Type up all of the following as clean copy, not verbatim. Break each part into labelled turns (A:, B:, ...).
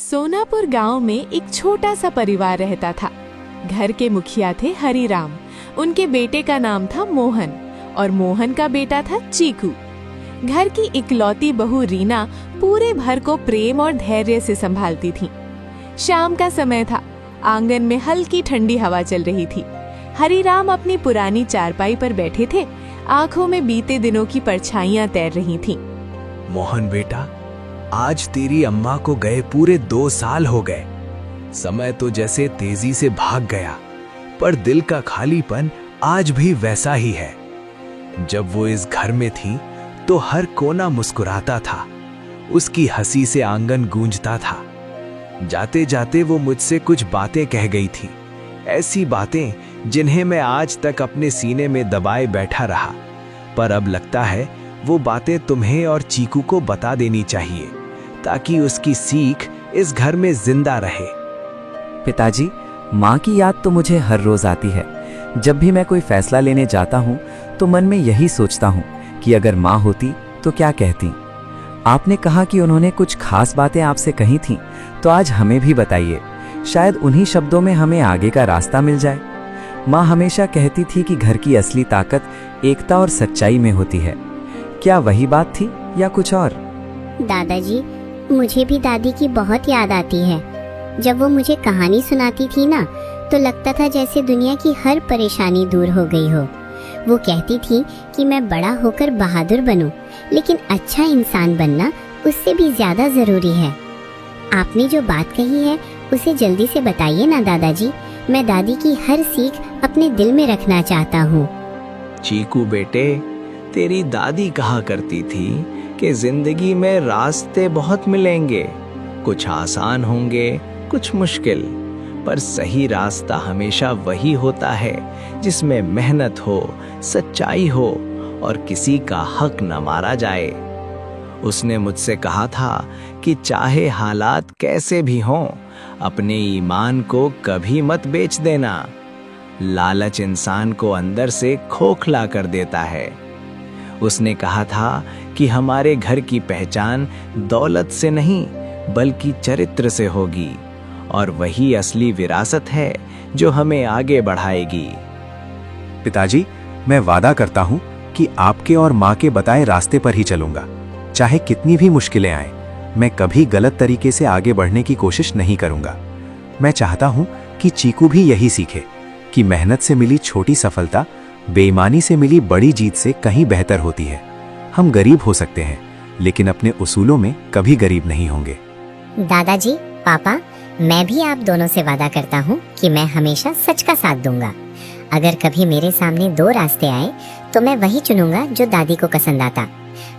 A: सोनापुर गांव में एक छोटा सा परिवार रहता था। घर के मुखिया थे हरिराम। उनके बेटे का नाम था मोहन और मोहन का बेटा था चीकू। घर की इकलौती बहू रीना पूरे घर को प्रेम और धैर्य से संभालती थी। शाम का समय था। आंगन में हल्की ठंडी हवा चल रही थी। हरिराम अपनी पुरानी चारपाई पर बैठे थे। आंखों में बीते दिनों की परछाइयां तैर रही थीं।
B: मोहन बेटा, आज तेरी अम्मा को गए पूरे 2 साल हो गए। समय तो जैसे तेजी से भाग गया, पर दिल का खालीपन आज भी वैसा ही है। जब वो इस घर में थी तो हर कोना मुस्कुराता था। उसकी हंसी से आंगन गूंजता था। जाते जाते वो मुझसे कुछ बातें कह गई थी, ऐसी बातें जिन्हें मैं आज तक अपने सीने में दबाए बैठा रहा। पर अब लगता है वो बातें तुम्हें और चीकू को बता देनी चाहिए, ताकि उसकी सीख इस घर में जिंदा रहे।
C: पिताजी, माँ की याद तो मुझे हर रोज आती है। जब भी मैं कोई फैसला लेने जाता हूँ तो मन में यही सोचता हूँ कि अगर माँ होती तो क्या कहती। आपने कहा कि उन्होंने कुछ खास बातें आपसे कही थीं, तो आज हमें भी बताइए। शायद उन्हीं शब्दों में हमें आगे का रास्ता मिल जाए। माँ हमेशा कहती थी कि घर की असली ताकत एकता और सच्चाई में होती है। क्या वही बात थी या कुछ और?
D: दादाजी, मुझे भी दादी की बहुत याद आती है। जब वो मुझे कहानी सुनाती थी ना, तो लगता था जैसे दुनिया की हर परेशानी दूर हो गई हो। वो कहती थी कि मैं बड़ा होकर बहादुर बनूं, लेकिन अच्छा इंसान बनना उससे भी ज्यादा जरूरी है। आपने जो बात कही है उसे जल्दी से बताइए ना दादाजी। मैं दादी की हर सीख अपने दिल में रखना चाहता हूँ।
B: चीकू बेटे, तेरी दादी कहा करती थी कि जिंदगी में रास्ते बहुत मिलेंगे, कुछ आसान होंगे, कुछ मुश्किल, पर सही रास्ता हमेशा वही होता है जिसमें मेहनत हो, सच्चाई हो और किसी का हक न मारा जाए। उसने मुझसे कहा था कि चाहे हालात कैसे भी हों, अपने ईमान को कभी मत बेच देना। लालच इंसान को अंदर से खोखला कर देता है। उसने कहा था कि हमारे घर की पहचान दौलत से नहीं बल्कि चरित्र से होगी, और वही असली विरासत है जो हमें आगे बढ़ाएगी।
E: पिताजी, मैं वादा करता हूँ कि आपके और माँ के बताए रास्ते पर ही चलूंगा। चाहे कितनी भी मुश्किलें आए, मैं कभी गलत तरीके से आगे बढ़ने की कोशिश नहीं करूंगा। मैं चाहता हूँ कि चीकू भी यही सीखे कि मेहनत से मिली छोटी सफलता बेईमानी से मिली बड़ी जीत से कहीं बेहतर होती है। हम गरीब हो सकते हैं, लेकिन अपने उसूलों में कभी गरीब नहीं होंगे।
D: दादाजी, पापा, मैं भी आप दोनों से वादा करता हूँ कि मैं हमेशा सच का साथ दूंगा। अगर कभी मेरे सामने 2 रास्ते आए तो मैं वही चुनूंगा जो दादी को पसंद आता।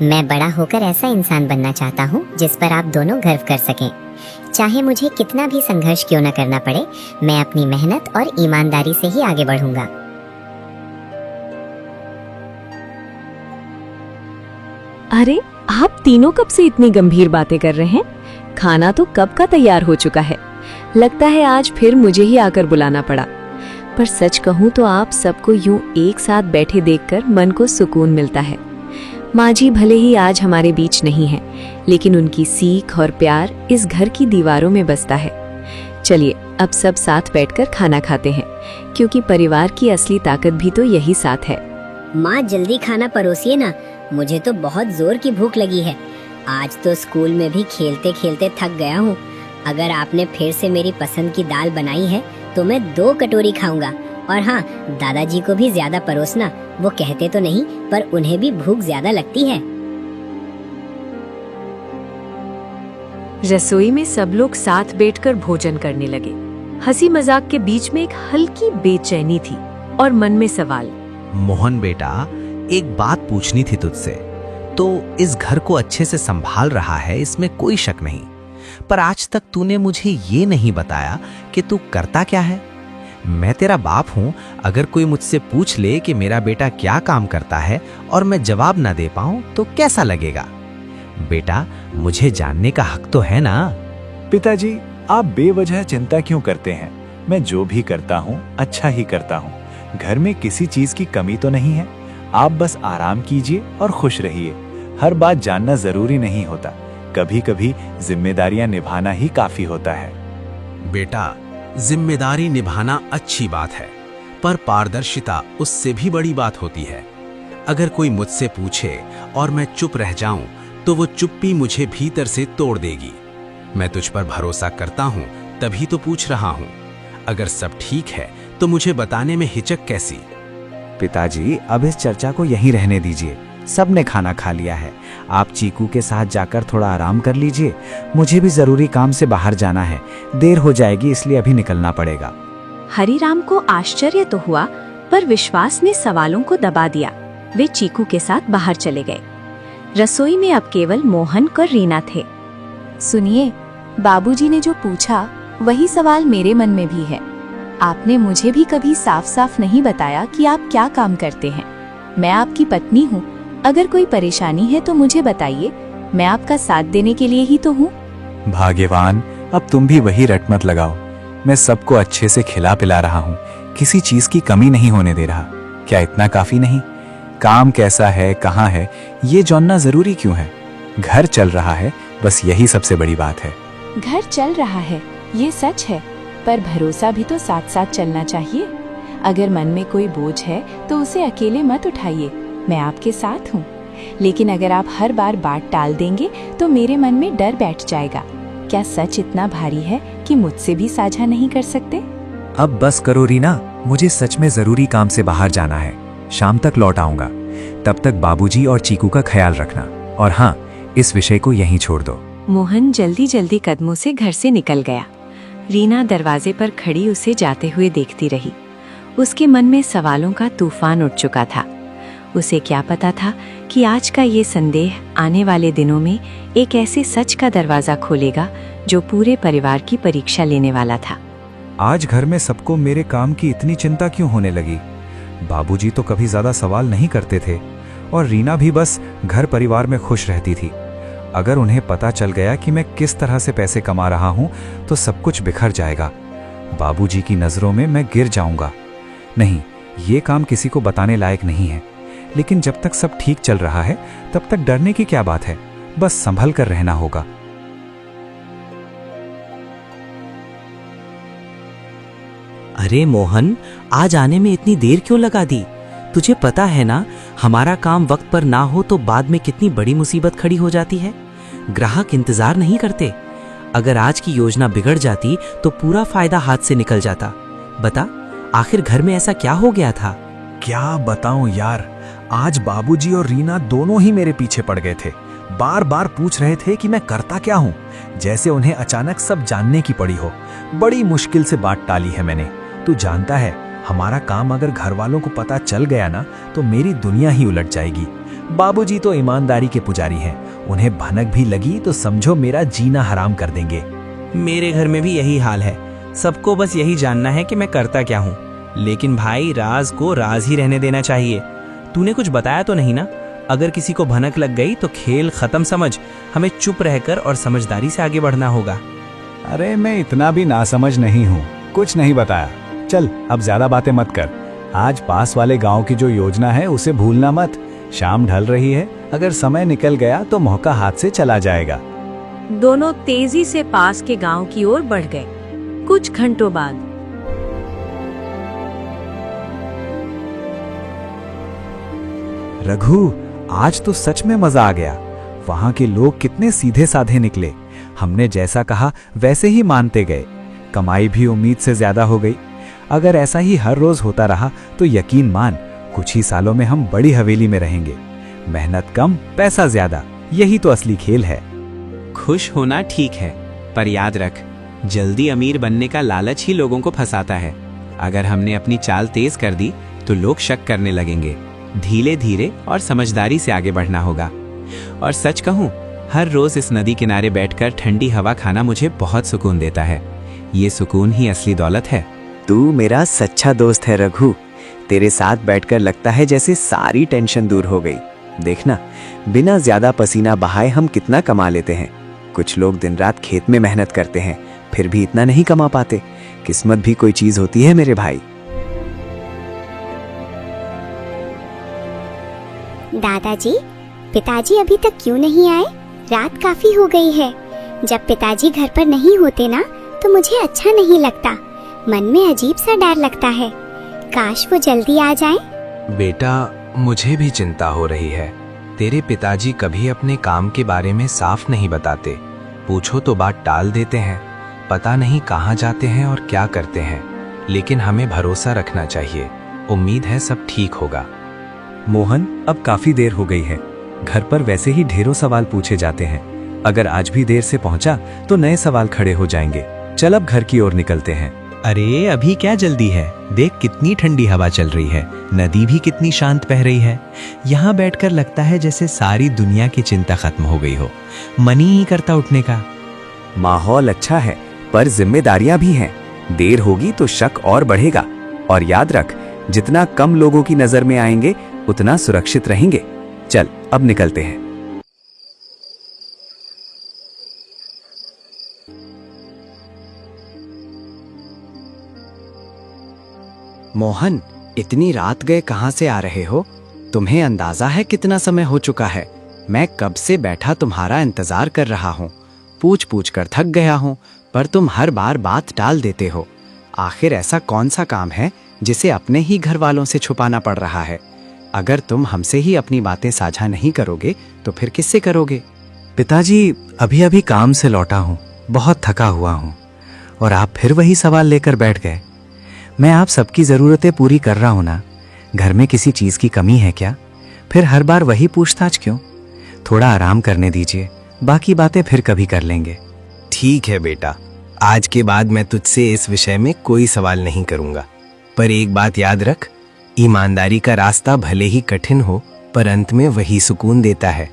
D: मैं बड़ा होकर ऐसा इंसान बनना चाहता हूँ जिस पर आप दोनों गर्व कर सकें। चाहे मुझे कितना भी संघर्ष क्यों न करना पड़े, मैं अपनी मेहनत और ईमानदारी से ही आगे बढ़ूंगा।
F: अरे, आप तीनों कब से इतनी गंभीर बातें कर रहे हैं? खाना तो कब का तैयार हो चुका है। लगता है आज फिर मुझे ही आकर बुलाना पड़ा। पर सच कहूँ तो आप सबको यूं एक साथ बैठे देखकर मन को सुकून मिलता है। माँ जी भले ही आज हमारे बीच नहीं है, लेकिन उनकी सीख और प्यार इस घर की दीवारों में बसता है। चलिए अब सब साथ बैठकर खाना खाते हैं, क्योंकि परिवार की असली ताकत भी तो यही साथ है।
D: माँ, जल्दी खाना परोसिए ना, मुझे तो बहुत जोर की भूख लगी है। आज तो स्कूल में भी खेलते खेलते थक गया हूँ। अगर आपने फिर से मेरी पसंद की दाल बनाई है तो मैं 2 कटोरी खाऊंगा। और हाँ, दादाजी को भी ज्यादा परोसना। वो कहते तो नहीं, पर उन्हें भी भूख ज्यादा लगती है।
F: रसोई में सब लोग साथ बैठकर भोजन करने लगे। हंसी मजाक के बीच में एक हल्की बेचैनी थी और मन में सवाल।
G: मोहन बेटा, एक बात पूछनी थी तुझसे। तो इस घर को अच्छे से संभाल रहा है, इसमें कोई शक नहीं, पर आज तक तूने मुझे ये नहीं बताया कि तू करता क्या है। मैं तेरा बाप हूं, अगर कोई मुझसे पूछ ले कि मेरा बेटा क्या काम करता है और मैं जवाब ना दे पाऊं तो कैसा लगेगा? बेटा, मुझे जानने का हक तो है ना।
E: पिताजी, आप बेवजह चिंता क्यों करते हैं? मैं जो भी करता हूँ अच्छा ही करता हूँ। घर में किसी चीज की कमी तो नहीं है। आप बस आराम कीजिए और खुश रहिए। हर बात जानना जरूरी नहीं होता। कभी कभी जिम्मेदारियां निभाना ही काफी होता है।
G: बेटा, जिम्मेदारी निभाना अच्छी बात है, पर पारदर्शिता उससे भी बड़ी बात होती है। अगर कोई मुझसे पूछे और मैं चुप रह जाऊं, तो वो चुप्पी मुझे भीतर से तोड़ देगी। मैं तुझ पर भरोसा करता हूं, तभी तो पूछ रहा हूं। अगर सब ठीक है तो मुझे बताने में हिचक कैसी?
C: पिताजी, अब इस चर्चा को यहीं रहने दीजिए। सबने खाना खा लिया है। आप चीकू के साथ जाकर थोड़ा आराम कर लीजिए। मुझे भी जरूरी काम से बाहर जाना है। देर हो जाएगी, इसलिए अभी निकलना पड़ेगा।
F: हरीराम को आश्चर्य तो हुआ, पर विश्वास ने सवालों को दबा दिया। वे चीकू के साथ बाहर चले गए। रसोई में अब केवल मोहन और रीना थे।
A: सुनिए, बाबूजी ने जो पूछा वही सवाल मेरे मन में भी है। आपने मुझे भी कभी साफ साफ नहीं बताया कि आप क्या काम करते हैं। मैं आपकी पत्नी हूँ। अगर कोई परेशानी है तो मुझे बताइए। मैं आपका साथ देने के लिए ही तो हूँ।
E: भाग्यवान, अब तुम भी वही रट मत लगाओ। मैं सबको अच्छे से खिला पिला रहा हूँ, किसी चीज की कमी नहीं होने दे रहा। क्या इतना काफी नहीं? काम कैसा है, कहाँ है, ये जानना जरूरी क्यों है? घर चल रहा है, बस यही सबसे बड़ी बात है।
A: घर चल रहा है, ये सच है, पर भरोसा भी तो साथ साथ चलना चाहिए। अगर मन में कोई बोझ है तो उसे अकेले मत उठाइए। मैं आपके साथ हूँ, लेकिन अगर आप हर बार बात टाल देंगे तो मेरे मन में डर बैठ जाएगा। क्या सच इतना भारी है कि मुझसे भी साझा नहीं कर सकते?
E: अब बस करो रीना, मुझे सच में जरूरी काम से बाहर जाना है। शाम तक लौट आऊंगा। तब तक बाबूजी और चीकू का ख्याल रखना। और हाँ, इस विषय को यहीं छोड़ दो।
F: मोहन जल्दी जल्दी कदमों से घर से निकल गया। रीना दरवाजे पर खड़ी उसे जाते हुए देखती रही। उसके मन में सवालों का तूफान उठ चुका था। उसे क्या पता था कि आज का ये संदेह आने वाले दिनों में एक ऐसे सच का दरवाजा खोलेगा जो पूरे परिवार की परीक्षा लेने वाला था।
E: आज घर में सबको मेरे काम की इतनी चिंता क्यों होने लगी? बाबूजी तो कभी ज्यादा सवाल नहीं करते थे और रीना भी बस घर परिवार में खुश रहती थी। अगर उन्हें पता चल गया कि मैं किस तरह से पैसे कमा रहा हूं, तो सब कुछ बिखर जाएगा। बाबूजी की नजरों में मैं गिर जाऊंगा। नहीं, ये काम किसी को बताने लायक नहीं है। लेकिन जब तक सब ठीक चल रहा है, तब तक डरने की क्या बात है? बस संभल कर रहना होगा।
G: अरे मोहन, आज आने में इतनी देर क्यों लगा दी? तुझे पता है ना, हमारा काम वक्त पर ना हो तो बाद में कितनी बड़ी मुसीबत खड़ी हो जाती है। ग्राहक इंतजार नहीं करते। अगर आज की योजना बिगड़ जाती तो पूरा फायदा हाथ से निकल जाता। बता, आखिर घर में ऐसा क्या हो गया था?
E: क्या बताऊं यार, आज बाबूजी और रीना दोनों ही मेरे पीछे पड़ गए थे। बार बार पूछ रहे थे कि मैं करता क्या हूं, जैसे उन्हें अचानक सब जानने की पड़ी हो। बड़ी मुश्किल से बात टाली है मैंने। तू जानता है, हमारा काम अगर घर वालों को पता चल गया ना, तो मेरी दुनिया ही उलट जाएगी। बाबूजी तो ईमानदारी के पुजारी हैं। उन्हें भनक भी लगी तो समझो मेरा जीना हराम कर देंगे।
B: मेरे घर में भी यही हाल है। सबको बस यही जानना है कि मैं करता क्या हूँ। लेकिन भाई, राज को राज ही रहने देना चाहिए। तूने कुछ बताया तो नहीं ना? अगर किसी को भनक लग गई तो खेल खत्म समझ। हमें चुप रहकर और समझदारी से आगे बढ़ना होगा।
E: अरे मैं इतना भी नासमझ नहीं हूँ, कुछ नहीं बताया। चल अब ज्यादा बातें मत कर। आज पास वाले गांव की जो योजना है उसे भूलना मत। शाम ढल रही है, अगर समय निकल गया तो मौका हाथ से चला जाएगा।
F: दोनों तेजी से पास के गांव की ओर बढ़ गए। कुछ घंटों बाद
E: रघु, आज तो सच में मजा आ गया। वहां के लोग कितने सीधे साधे निकले। हमने जैसा कहा वैसे ही मानते गए। कमाई भी उम्मीद से ज्यादा हो गई। अगर ऐसा ही हर रोज होता रहा तो यकीन मान, कुछ ही सालों में हम बड़ी हवेली में रहेंगे। मेहनत कम, पैसा ज्यादा, यही तो असली खेल है।
B: खुश होना ठीक है, पर याद रख, जल्दी अमीर बनने का लालच ही लोगों को फंसाता है। अगर हमने अपनी चाल तेज कर दी तो लोग शक करने लगेंगे। धीरे धीरे और समझदारी से आगे बढ़ना होगा। और सच कहूँ, हर रोज इस नदी किनारे बैठकर ठंडी हवा खाना मुझे बहुत सुकून देता है। ये सुकून ही असली दौलत है।
C: तू मेरा सच्चा दोस्त है रघु। तेरे साथ बैठकर लगता है जैसे सारी टेंशन दूर हो गई। देखना, बिना ज्यादा पसीना बहाए हम कितना कमा लेते हैं। कुछ लोग दिन रात खेत में मेहनत करते हैं, फिर भी इतना नहीं कमा पाते। किस्मत भी कोई चीज होती है मेरे भाई।
D: दादाजी, पिताजी अभी तक क्यों नहीं आए? रात काफी हो गई है। जब पिताजी घर पर नहीं होते ना तो मुझे अच्छा नहीं लगता। मन में अजीब सा डर लगता है। काश वो जल्दी आ जाएं।
G: बेटा, मुझे भी चिंता हो रही है। तेरे पिताजी कभी अपने काम के बारे में साफ नहीं बताते। पूछो तो बात टाल देते हैं। पता नहीं कहाँ जाते हैं और क्या करते हैं। लेकिन हमें भरोसा रखना चाहिए। उम्मीद है सब ठीक होगा।
E: मोहन, अब काफी देर हो गई है। घर पर वैसे ही ढेरों सवाल पूछे जाते हैं। अगर आज भी देर से पहुंचा तो नए सवाल खड़े हो जाएंगे। चल अब घर की ओर निकलते हैं।
G: अरे अभी क्या जल्दी है? देख कितनी ठंडी हवा चल रही है। नदी भी कितनी शांत बह रही है। यहाँ बैठकर लगता है जैसे सारी दुनिया की चिंता खत्म हो गई हो। मन ही नहीं करता उठने का।
C: माहौल अच्छा है पर जिम्मेदारियां भी हैं। देर होगी तो शक और बढ़ेगा। और याद रख, जितना कम लोगों की नजर में आएंगे उतना सुरक्षित रहेंगे। चल अब निकलते हैं।
B: मोहन, इतनी रात गए कहाँ से आ रहे हो? तुम्हें अंदाजा है कितना समय हो चुका है? मैं कब से बैठा तुम्हारा इंतजार कर रहा हूँ। पूछ पूछ कर थक गया हूँ, पर तुम हर बार बात टाल देते हो। आखिर ऐसा कौन सा काम है जिसे अपने ही घर वालों से छुपाना पड़ रहा है? अगर तुम हमसे ही अपनी बातें साझा नहीं करोगे तो फिर किससे करोगे?
E: पिताजी, अभी अभी काम से लौटा हूँ। बहुत थका हुआ हूँ। और आप फिर वही सवाल लेकर बैठ गए। मैं आप सबकी जरूरतें पूरी कर रहा हूं ना। घर में किसी चीज की कमी है क्या? फिर हर बार वही पूछताछ क्यों? थोड़ा आराम करने दीजिए। बाकी बातें फिर कभी कर लेंगे।
G: ठीक है बेटा, आज के बाद मैं तुझसे इस विषय में कोई सवाल नहीं करूंगा। पर एक बात याद रख, ईमानदारी का रास्ता भले ही कठिन हो पर अंत में वही सुकून देता है।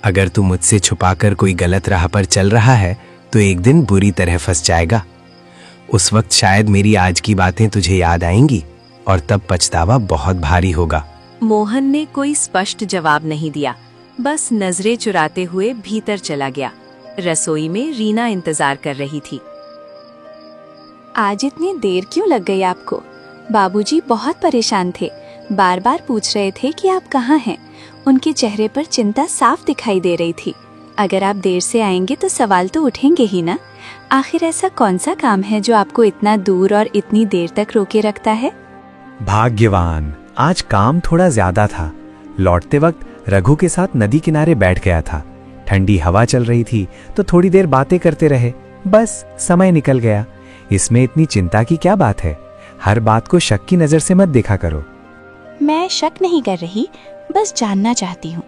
G: अगर तू मुझसे छुपाकर कोई गलत राह पर चल रहा है तो एक दिन बुरी तरह फंस जाएगा। उस वक्त शायद मेरी आज की बातें तुझे याद आएंगी और तब पछतावा बहुत भारी होगा।
F: मोहन ने कोई स्पष्ट जवाब नहीं दिया, बस नजरें चुराते हुए भीतर चला गया। रसोई में रीना इंतजार कर रही थी।
H: आज इतनी देर क्यों लग गई आपको? बाबूजी बहुत परेशान थे। बार बार पूछ रहे थे कि आप कहाँ हैं। उनके चेहरे पर चिंता साफ दिखाई दे रही थी। अगर आप देर से आएंगे तो सवाल तो उठेंगे ही ना। आखिर ऐसा कौन सा काम है जो आपको इतना दूर और इतनी देर तक रोके रखता है?
E: भाग्यवान, आज काम थोड़ा ज्यादा था। लौटते वक्त रघु के साथ नदी किनारे बैठ गया था। ठंडी हवा चल रही थी तो थोड़ी देर बातें करते रहे। बस समय निकल गया। इसमें इतनी चिंता की क्या बात है? हर बात को शक की नजर से मत देखा करो।
H: मैं शक नहीं कर रही, बस जानना चाहती हूँ।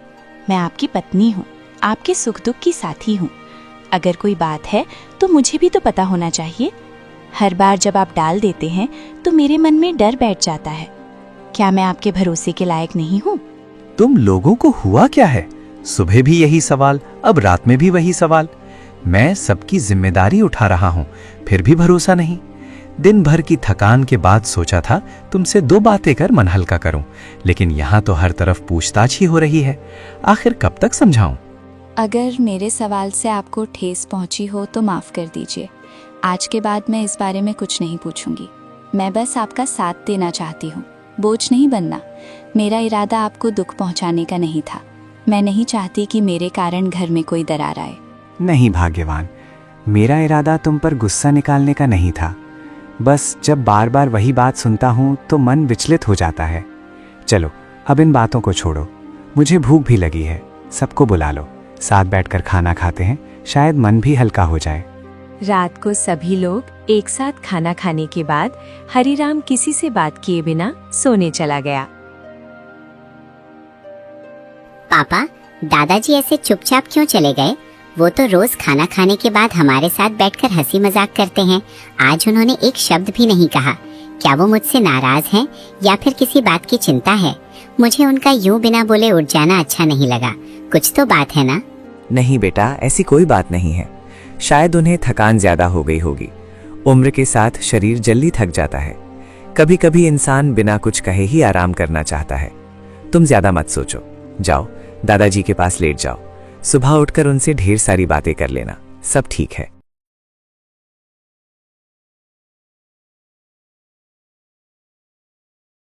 H: मैं आपकी पत्नी हूँ, आपके सुख दुख की साथी हूँ। अगर कोई बात है तो मुझे भी तो पता होना चाहिए। हर बार जब आप डाल देते हैं तो मेरे मन में डर बैठ जाता है। क्या मैं आपके भरोसे के लायक नहीं हूँ?
E: तुम लोगों को हुआ क्या है? सुबह भी यही सवाल, अब रात में भी वही सवाल। मैं सबकी जिम्मेदारी उठा रहा हूँ, फिर भी भरोसा नहीं। दिन भर की थकान के बाद सोचा था तुमसे दो बातें कर मन हल्का करूं, लेकिन यहाँ तो हर तरफ पूछताछ ही हो रही है। आखिर कब तक समझाऊं?
H: अगर मेरे सवाल से आपको ठेस पहुंची हो तो माफ कर दीजिए। आज के बाद मैं इस बारे में कुछ नहीं पूछूंगी। मैं बस आपका साथ देना चाहती हूँ, बोझ नहीं बनना। मेरा इरादा आपको दुख पहुंचाने का नहीं था। मैं नहीं चाहती कि मेरे कारण घर में कोई दरार आए।
E: नहीं भाग्यवान, मेरा इरादा तुम पर गुस्सा निकालने का नहीं था। बस जब बार बार वही बात सुनता हूँ तो मन विचलित हो जाता है। चलो अब इन बातों को छोड़ो, मुझे भूख भी लगी है। सबको बुला लो, साथ बैठकर खाना खाते हैं, शायद मन भी हल्का हो जाए।
F: रात को सभी लोग एक साथ खाना खाने के बाद हरिराम किसी से बात किए बिना सोने चला गया।
D: पापा, दादाजी ऐसे चुपचाप क्यों चले गए? वो तो रोज खाना खाने के बाद हमारे साथ बैठकर हंसी मजाक करते हैं। आज उन्होंने एक शब्द भी नहीं कहा। क्या वो मुझसे नाराज हैं या फिर किसी बात की चिंता है? मुझे उनका यूं बिना बोले उठ जाना अच्छा नहीं लगा। कुछ तो बात है ना?
C: नहीं बेटा, ऐसी कोई बात नहीं है। शायद उन्हें थकान ज्यादा हो गई होगी। उम्र के साथ शरीर जल्दी थक जाता है। कभी कभी इंसान बिना कुछ कहे ही आराम करना चाहता है। तुम ज्यादा मत सोचो, जाओ दादाजी के पास लेट जाओ। सुबह उठकर उनसे ढेर सारी बातें कर लेना, सब ठीक है।